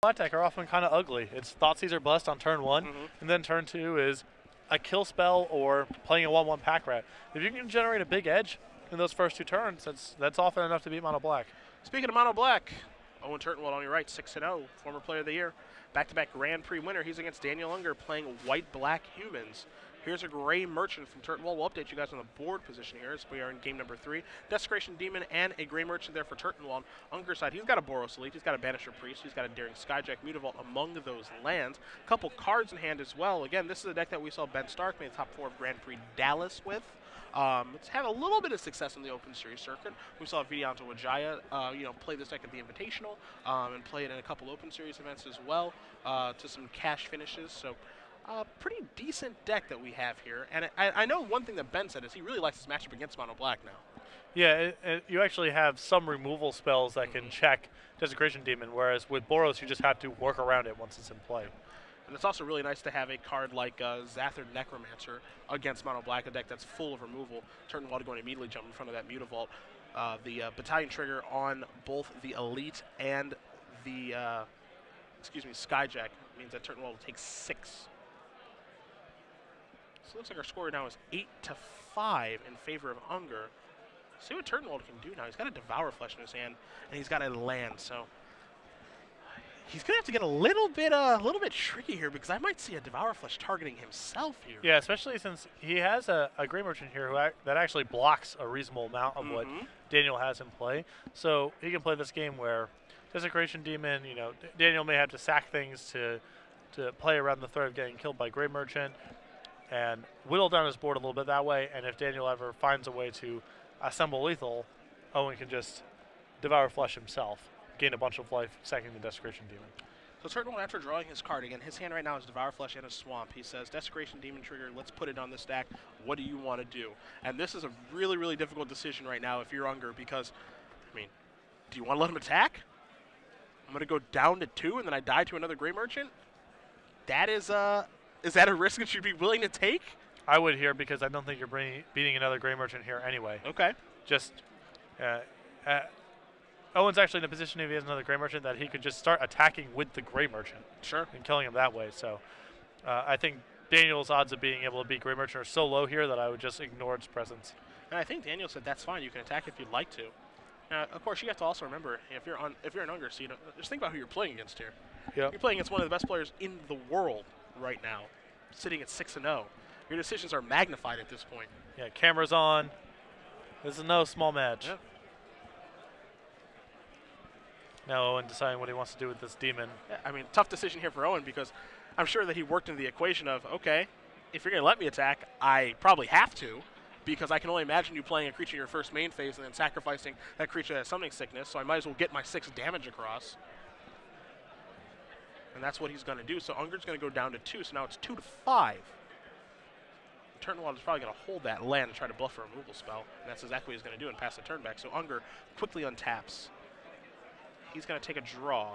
flat deck are often kind of ugly. It's Thoughtseize or Bust on turn 1, and then turn 2 is a kill spell or playing a 1/1 pack rat. If you can generate a big edge in those first 2 turns, that's often enough to beat mono black. Speaking of mono black, Owen Turtenwald on your right, 6-0, former Player of the Year. Back-to-back Grand Prix winner. He's against Daniel Unger playing white-black humans. Here's a gray merchant from Turtenwald. We'll update you guys on the board position here as we are in game number 3. Desecration Demon and a gray merchant there for Turtenwald. Unger's side, he's got a Boros Elite, he's got a Banisher Priest, he's got a Daring Skyjack Mutavault among those lands. A couple cards in hand as well. Again, this is a deck that we saw Ben Stark make the top 4 of Grand Prix Dallas with. It's had a little bit of success in the Open Series circuit. We saw Vidianto Wajaya, play this deck at the Invitational and play it in a couple Open Series events as well to some cash finishes. So, pretty decent deck that we have here. And I know one thing that Ben said is he really likes this matchup against Mono Black now. Yeah, you actually have some removal spells that can check Desecration Demon, whereas with Boros you just have to work around it once it's in play. And it's also really nice to have a card like Zathard Necromancer against Mono Black, a deck that's full of removal. Turtenwald going to immediately jump in front of that Mutavault. The Battalion trigger on both the Elite and the Skyjack means that Turtenwald will take 6. So it looks like our score now is 8-5 in favor of Unger. See what Turtenwald can do now. He's got a Devour Flesh in his hand, and he's got a land, so he's gonna have to get a little bit tricky here because I might see a Devour Flesh targeting himself here. Yeah, especially since he has a Grey Merchant here that actually blocks a reasonable amount of what Daniel has in play. So he can play this game where Desecration Demon, Daniel may have to sack things to play around the threat of getting killed by Grey Merchant and whittle down his board a little bit that way. And if Daniel ever finds a way to assemble lethal, Owen can just Devour Flesh himself, gain a bunch of life, sacking the Desecration Demon. So Turtenwald, after drawing his card, again, his hand right now is Devour Flesh and a Swamp. He says, Desecration Demon trigger, let's put it on the stack. What do you want to do? And this is a really, really difficult decision right now if you're Unger because, do you want to let him attack? I'm going to go down to 2 and then I die to another Grey Merchant? That is that a risk that you'd be willing to take? I would here because I don't think you're beating another Grey Merchant here anyway. Okay. Just, Owen's actually in a position if he has another Grey Merchant that he could just start attacking with the Grey Merchant. Sure. And killing him that way. So I think Daniel's odds of being able to beat Grey Merchant are so low here that I would just ignore its presence. And I think Daniel said that's fine. You can attack if you'd like to. Of course, you have to also remember if you're an Unger seed, just think about who you're playing against here. Yep. You're playing against one of the best players in the world right now, sitting at 6-0. Your decisions are magnified at this point. Yeah, camera's on. This is no small match. Yep. Now Owen deciding what he wants to do with this demon. Yeah, tough decision here for Owen because I'm sure that he worked into the equation of, okay, if you're going to let me attack, I probably have to because I can only imagine you playing a creature in your first main phase and then sacrificing that creature that has Summoning Sickness, so I might as well get my 6 damage across. And that's what he's going to do. So Unger's going to go down to 2, so now it's 2-5. Turtenwald is probably going to hold that land and try to bluff a removal spell, and that's exactly what he's going to do and pass the turn back. So Unger quickly untaps. He's going to take a draw.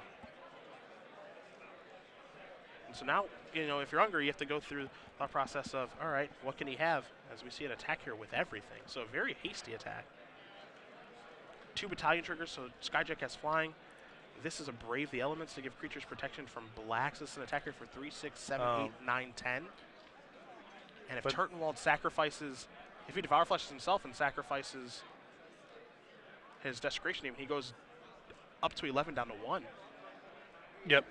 And so now, if you're Unger, you have to go through the process of, all right, what can he have? As we see an attack here with everything. So a very hasty attack. 2 Battalion triggers, so Skyjack has flying. This is a Brave the Elements to give creatures protection from blacks. This is an attacker for 3, 6, 7, 8, 9, 10. And if Turtenwald sacrifices, if he Devour Flushes himself and sacrifices his Desecration Demon, he goes up to 11 down to 1. Yep.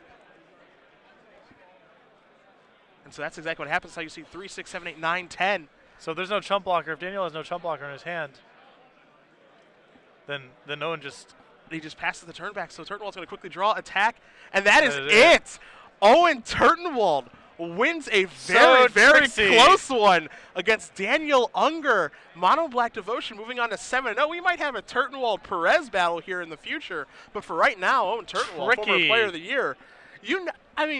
And so that's exactly what happens. How you see 3, 6, 7, 8, 9, 10. So if there's no chump blocker, if Daniel has no chump blocker in his hand, then Owen just... He just passes the turn back, so Turtenwald's going to quickly draw, attack, and that is it! Owen Turtenwald wins a very close one against Daniel Unger. Mono Black Devotion moving on to 7-0. We might have a Turtenwald-Perez battle here in the future, but for right now, Owen Turtenwald, former Player of the Year.